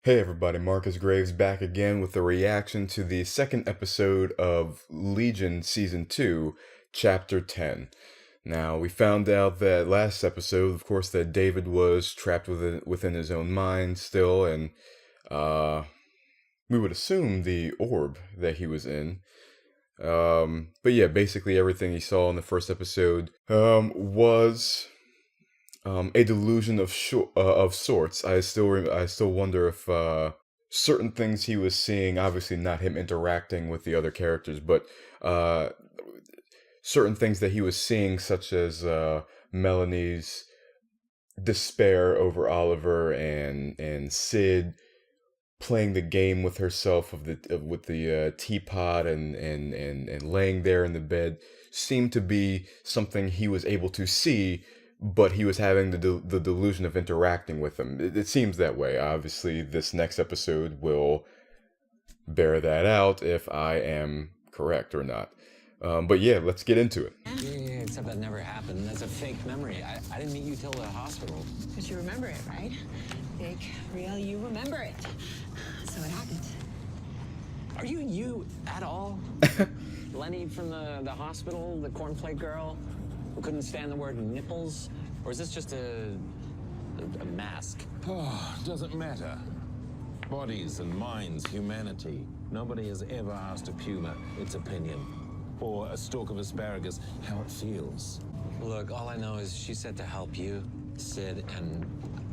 Hey everybody, Marcus Graves back again with a reaction to the second episode of Legion Season 2, Chapter 10. Now, we found out that last episode, of course, that David was trapped within his own mind still, and we would assume the orb that he was in. But yeah, basically everything he saw in the first episode was a delusion of sorts. I still wonder if certain things he was seeing, obviously not him interacting with the other characters, but certain things that he was seeing, such as Melanie's despair over Oliver and Sid playing the game with herself with the teapot and laying there in the bed, seemed to be something he was able to see, but he was having the delusion of interacting with them. It seems that way. Obviously, this next episode will bear that out if I am correct or not. But yeah, let's get into it. Yeah, except that never happened. That's a fake memory. I didn't meet you till the hospital. But you remember it, right? Fake, real, you remember it. So it happened. Are you at all? Lenny from the hospital, the cornflake girl who couldn't stand the word nipples? Or is this just a mask? Oh, doesn't matter. Bodies and minds, humanity. Nobody has ever asked a puma its opinion, or a stalk of asparagus how it feels. Look, all I know is she said to help you, Sid, and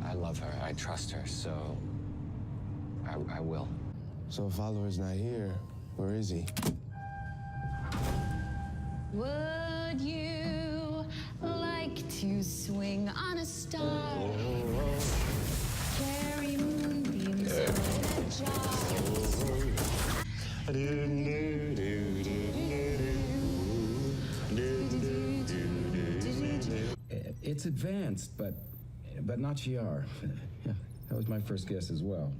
I love her. I trust her, so I will. So if Oliver's not here, where is he? Would you like to swing on a star? Carry moonbeams on a It's advanced, but not Shi'ar. That was my first guess as well.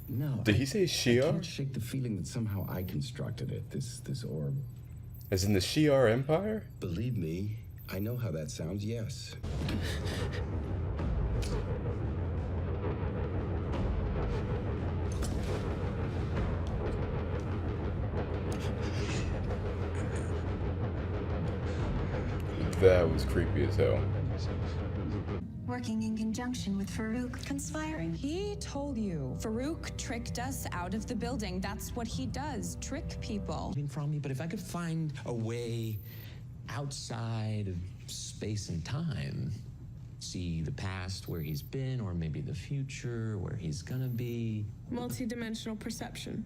No. Did he say I Shi'ar? can't shake the feeling that somehow I constructed it, this orb. As in the Shi'ar Empire? Believe me, I know how that sounds, yes. That was creepy as hell. Working in conjunction with Farouk, conspiring. He told you. Farouk tricked us out of the building. That's what he does, trick people. From me, but if I could find a way outside of space and time, see the past where he's been, or maybe the future where he's gonna be. Multi-dimensional perception.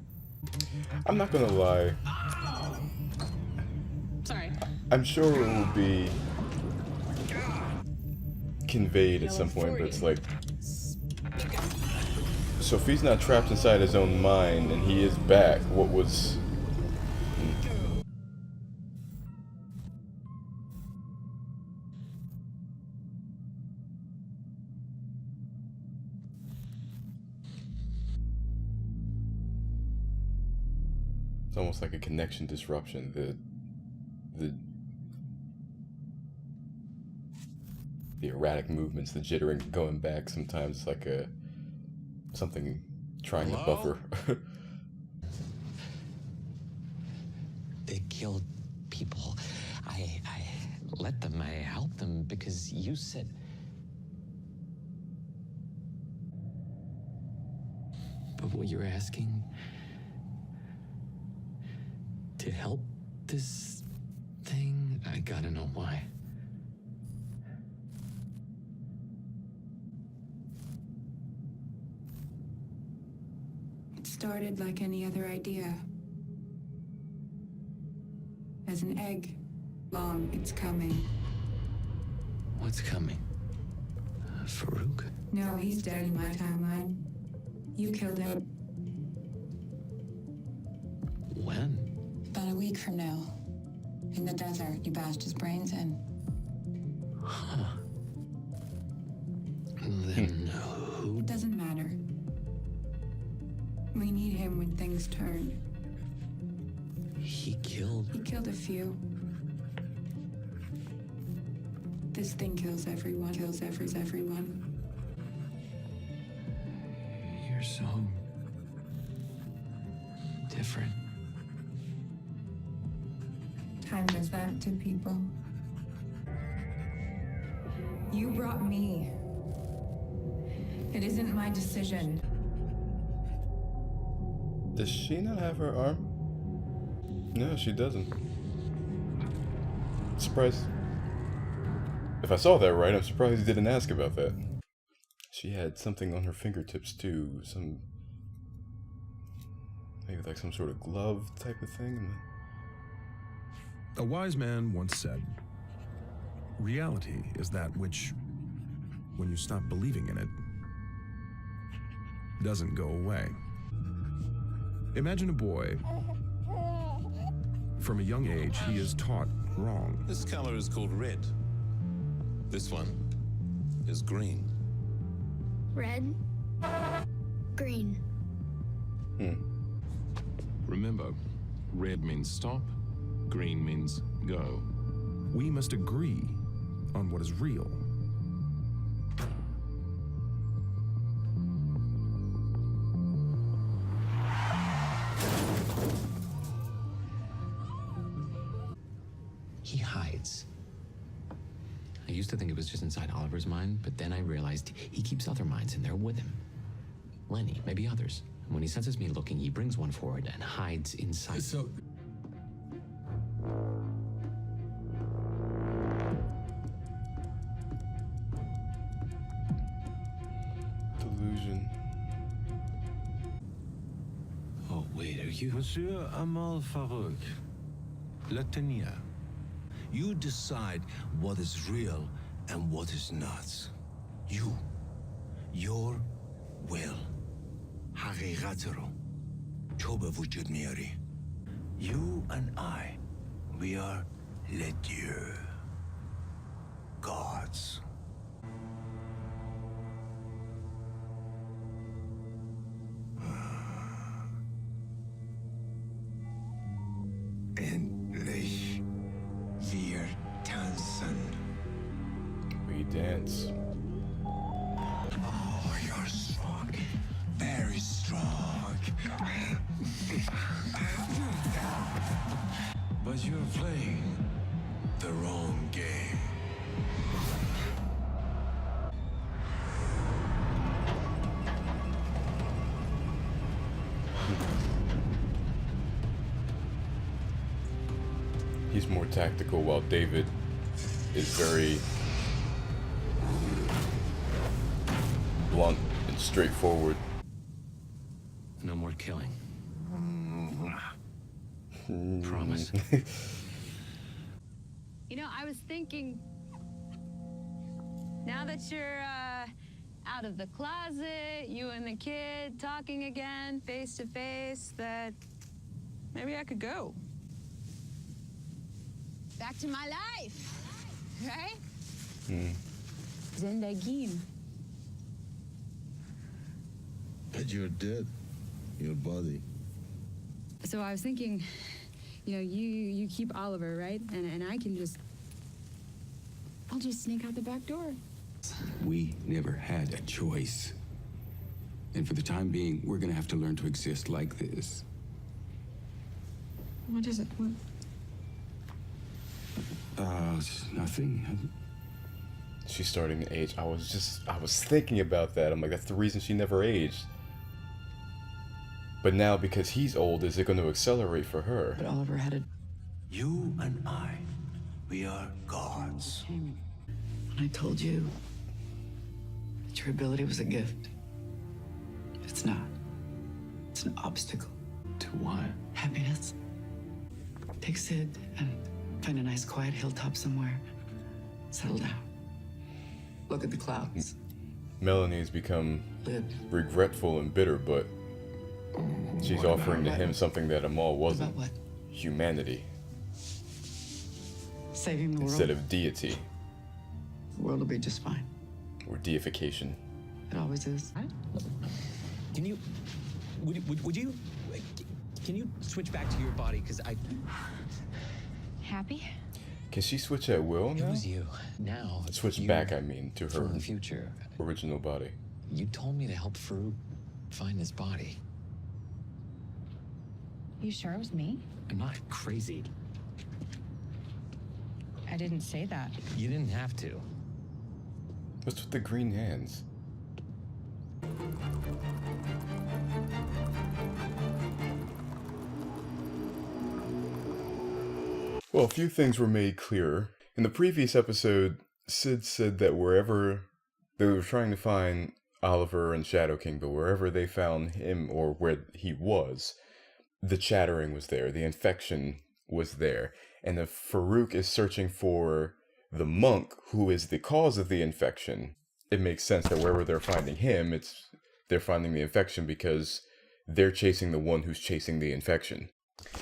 I'm not gonna lie. Sorry. I'm sure it will be conveyed at some point, but it's like, so if he's not trapped inside his own mind and he is back, what was... It's almost like a connection disruption. The erratic movements, the jittering going back, sometimes it's like something trying to buffer. They killed people. I let them, I helped them because you said. But what you're asking to help this thing, I gotta know why. It started like any other idea. As an egg. Long, it's coming. What's coming? Farouk? No, he's dead in my timeline. You killed him. When? About a week from now. In the desert, you bashed his brains in. Huh. Then who? It doesn't matter. We need him when things turn. He killed. He killed a few. This thing kills everyone, everyone. so different. Time does that to people. You brought me. It isn't my decision. Does she not have her arm? No, she doesn't. Surprised. If I saw that right, I'm surprised you didn't ask about that. She had something on her fingertips too. Maybe like some sort of glove type of thing. A wise man once said, reality is that which, when you stop believing in it, doesn't go away. Imagine a boy. From a young age, he is taught wrong. This color is called red. This one is green. Red, green. Remember, red means stop, green means go. We must agree on what is real. He hides. I used to think it was just inside Oliver's mind, but then I realized he keeps other minds in there with him. Lenny, maybe others. And when he senses me looking, he brings one forward and hides inside. So, Delusion. Oh, wait, are you? Monsieur Amal Farouk, Latania, you decide what is real and what is not. You, your will. حقیقت رو تو به وجود میاری. You and I, we are les dieux, gods. Endlich, wir tanzen. We dance. Oh, you're strong. Very strong. But you're playing the wrong game. He's more tactical while David is very blunt and straightforward. No more killing. Promise. You know, I was thinking, now that you're out of the closet, you and the kid talking again, face to face, that maybe I could go. Back to my life, right? Zindagim. But you're dead. Your body. So I was thinking, you know, you keep Oliver, right? And I can I'll just sneak out the back door. We never had a choice. And for the time being, we're gonna have to learn to exist like this. What is it? What? It's nothing. She's starting to age. I was thinking about that. I'm like, that's the reason she never aged. But now, because he's old, is it going to accelerate for her? But Oliver had a... You and I, we are gods. When I told you that your ability was a gift. It's not. It's an obstacle. To what? Happiness. Take Sid and find a nice quiet hilltop somewhere. Settle down. Look at the clouds. Melanie's become Live. regretful and bitter, but she's offering to him something that Amal wasn't. About what? Humanity. Saving the world. Instead of deity. The world will be just fine. Or deification. It always is. Can you, would you, can you switch back to your body? Because I... Happy? Can she switch at will now? It was you. Now. Switch you, back, I mean, to for her the future. original body. You told me to help Farouk find his body. You sure it was me? I'm not crazy. I didn't say that. You didn't have to. What's with the green hands? Well, a few things were made clearer. In the previous episode, Sid said that wherever they were trying to find Oliver and Shadow King, but wherever they found him or where he was, the chattering was there, the infection was there. And if Farouk is searching for the monk who is the cause of the infection, it makes sense that wherever they're finding him, they're finding the infection because they're chasing the one who's chasing the infection.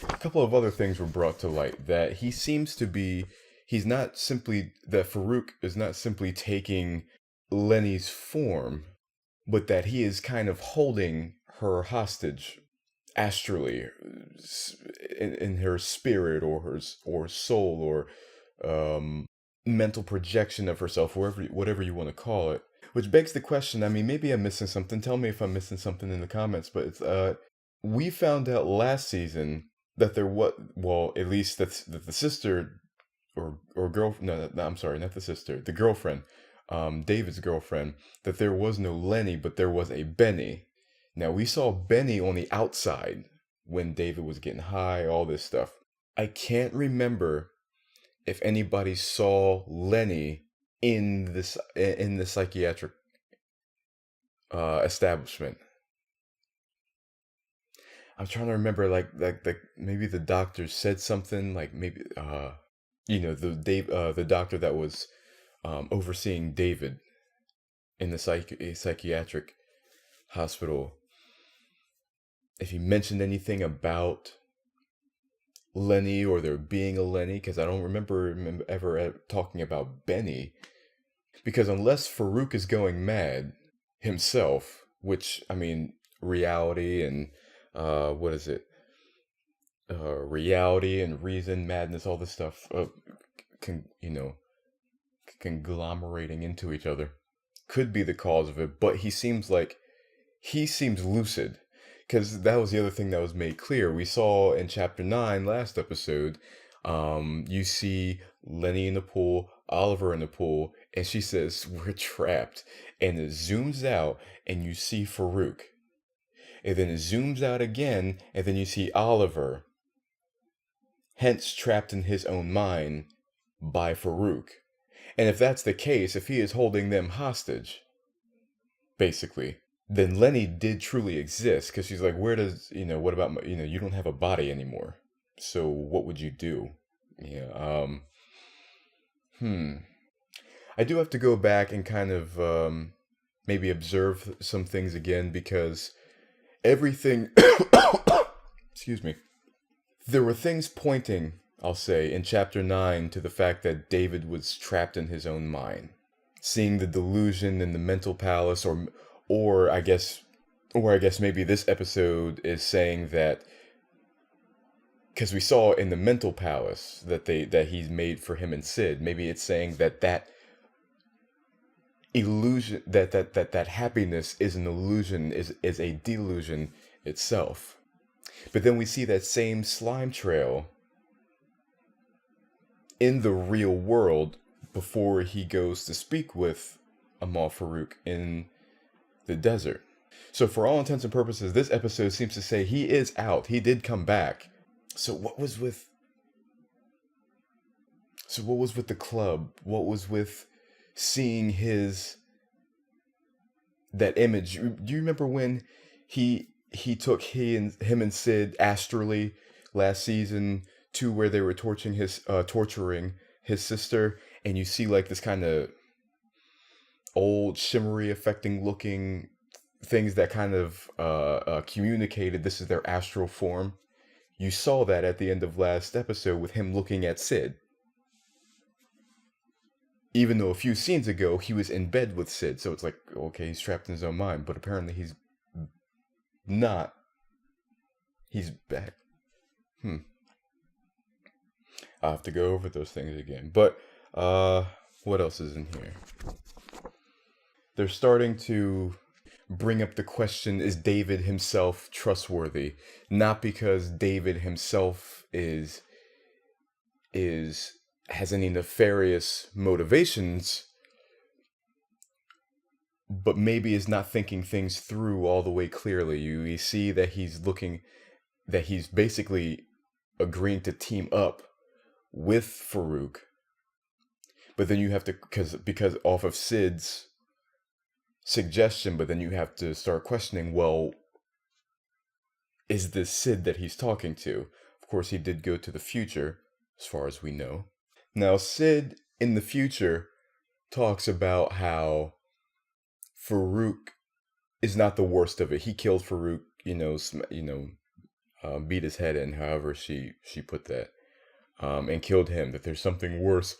A couple of other things were brought to light, that Farouk is not simply taking Lenny's form, but that he is kind of holding her hostage astrally, in her spirit or soul or mental projection of herself, whatever you want to call it. Which begs the question, I mean, maybe I'm missing something. Tell me if I'm missing something in the comments, but it's, we found out last season that there was, well, at least that the sister or girlfriend, no, I'm sorry, not the sister, the girlfriend, David's girlfriend, that there was no Lenny, but there was a Benny. Now, we saw Benny on the outside when David was getting high, all this stuff. I can't remember if anybody saw Lenny in the psychiatric establishment. I'm trying to remember, like maybe the doctor said something, like maybe the doctor that was overseeing David in the psychiatric hospital. If he mentioned anything about Lenny or there being a Lenny, because I don't remember ever talking about Benny. Because unless Farouk is going mad himself, which, I mean, reality and reality and reason, madness, all this stuff, conglomerating into each other, could be the cause of it. But he seems lucid, because that was the other thing that was made clear. We saw in chapter 9 last episode, you see Lenny in the pool, Oliver in the pool, and she says, "We're trapped," and it zooms out and you see Farouk. And then it zooms out again, and then you see Oliver, hence trapped in his own mind by Farouk. And if that's the case, if he is holding them hostage, basically, then Lenny did truly exist, because she's like, what about, you don't have a body anymore. So what would you do? Yeah, I do have to go back and kind of maybe observe some things again, because everything, excuse me, there were things pointing, I'll say, in chapter 9 to the fact that David was trapped in his own mind. Seeing the delusion in the mental palace, or I guess maybe this episode is saying that, because we saw in the mental palace that he's made for him and Sid, maybe it's saying that illusion, that happiness is an illusion, is a delusion itself. But then we see that same slime trail in the real world before he goes to speak with Amal Farouk in the desert. So for all intents and purposes, this episode seems to say he is out. He did come back. So what was with the club? What was with seeing that image? Do you remember when he took him and Sid astrally last season to where they were torturing his sister, and you see like this kind of old shimmery affecting looking things that kind of communicated this is their astral form. You saw that at the end of last episode with him looking at Sid. Even though a few scenes ago he was in bed with Sid, so it's like, okay, he's trapped in his own mind, but apparently he's not. He's back. I'll have to go over those things again. But what else is in here? They're starting to bring up the question, is David himself trustworthy? Not because David himself has any nefarious motivations, but maybe is not thinking things through all the way clearly. You see that he's basically agreeing to team up with Farouk, but then you have to, because off of Sid's suggestion, but then you have to start questioning, well, is this Sid that he's talking to? Of course, he did go to the future, as far as we know. Now, Sid in the future talks about how Farouk is not the worst of it. He killed Farouk, beat his head in, however she put that, and killed him. That there's something worse.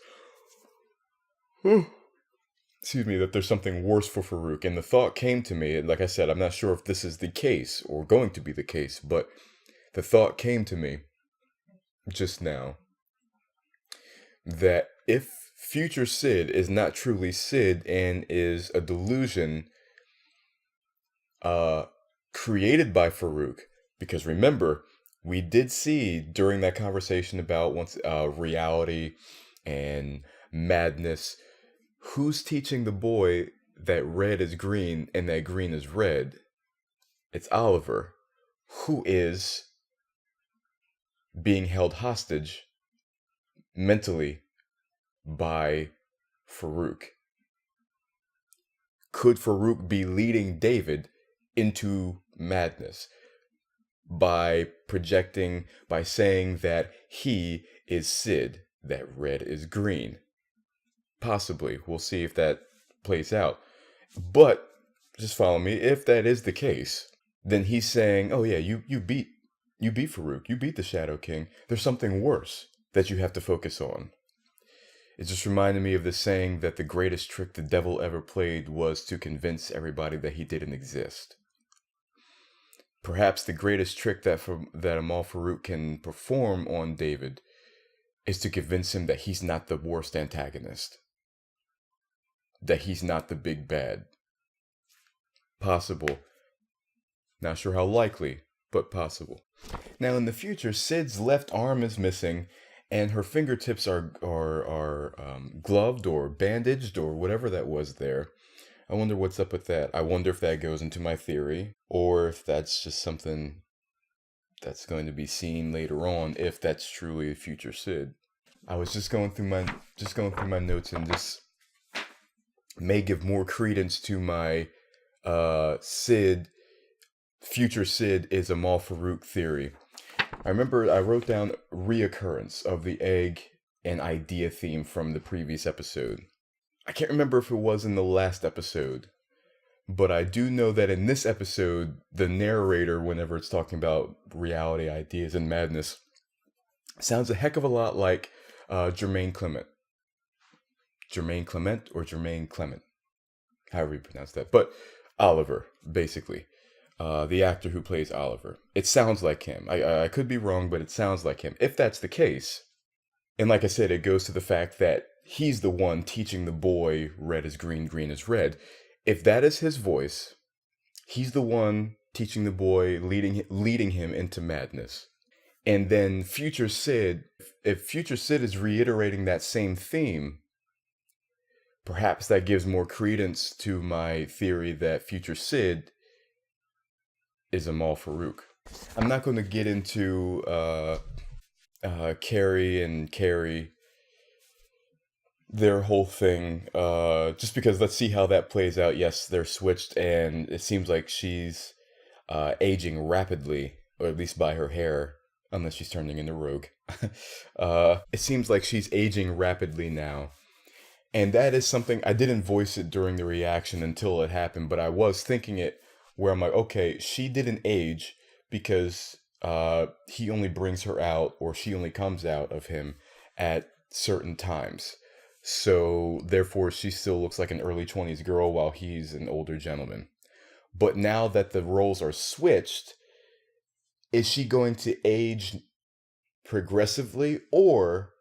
Excuse me. That there's something worse for Farouk. And the thought came to me. Like I said, I'm not sure if this is the case or going to be the case, but the thought came to me just now that if future Sid is not truly Sid and is a delusion created by Farouk, because remember, we did see during that conversation about reality and madness, who's teaching the boy that red is green and that green is red? It's Oliver, who is being held hostage mentally by Farouk. Could Farouk be leading David into madness by saying that he is Sid, that red is green? Possibly. We'll see if that plays out. But just follow me. If that is the case, then he's saying, oh yeah, you beat Farouk. You beat the Shadow King. There's something worse that you have to focus on. It just reminded me of the saying that the greatest trick the devil ever played was to convince everybody that he didn't exist. Perhaps the greatest trick that Amal Farouk can perform on David is to convince him that he's not the worst antagonist. That he's not the big bad. Possible. Not sure how likely, but possible. Now in the future, Sid's left arm is missing, and her fingertips are gloved or bandaged or whatever that was there. I wonder what's up with that. I wonder if that goes into my theory, or if that's just something that's going to be seen later on, if that's truly a future Sid. I was just going through my notes, and this may give more credence to my future Sid is Amal Farouk theory. I remember I wrote down reoccurrence of the egg and idea theme from the previous episode. I can't remember if it was in the last episode, but I do know that in this episode, the narrator, whenever it's talking about reality, ideas, and madness, sounds a heck of a lot like Jermaine Clement. Jermaine Clement or Jermaine Clement, however you pronounce that. But Oliver, basically. The actor who plays Oliver. It sounds like him. I could be wrong, but it sounds like him. If that's the case, and like I said, it goes to the fact that he's the one teaching the boy red is green, green is red. If that is his voice, he's the one teaching the boy, leading him into madness. And then future Sid, if future Sid is reiterating that same theme, perhaps that gives more credence to my theory that future Sid is Amal Farouk. I'm not going to get into Carrie and Carrie, their whole thing, just because let's see how that plays out. Yes, they're switched, and it seems like she's aging rapidly, or at least by her hair, unless she's turning into Rogue. It seems like she's aging rapidly now. And that is something, I didn't voice it during the reaction until it happened, but I was thinking it where I'm like, okay, she didn't age because he only brings her out, or she only comes out of him at certain times. So therefore, she still looks like an early 20s girl while he's an older gentleman. But now that the roles are switched, is she going to age progressively, or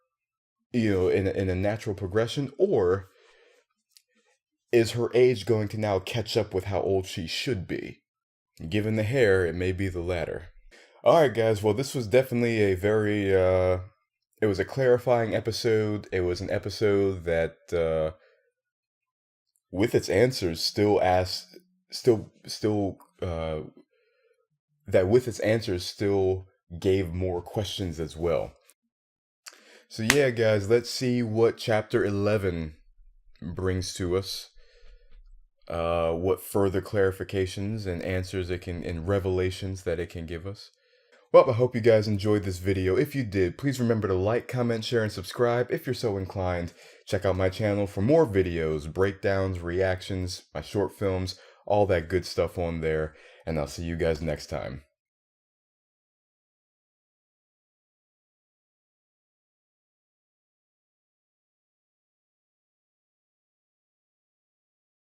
in a natural progression, or is her age going to now catch up with how old she should be? Given the hair, it may be the latter. Alright guys, well this was definitely a very, it was a clarifying episode. It was an episode that, with its answers still gave more questions as well. So yeah guys, let's see what chapter 11 brings to us. What further clarifications and answers it can, and revelations that it can give us. Well, I hope you guys enjoyed this video. If you did, please remember to like, comment, share, and subscribe if you're so inclined. Check out my channel for more videos, breakdowns, reactions, my short films, all that good stuff on there. And I'll see you guys next time.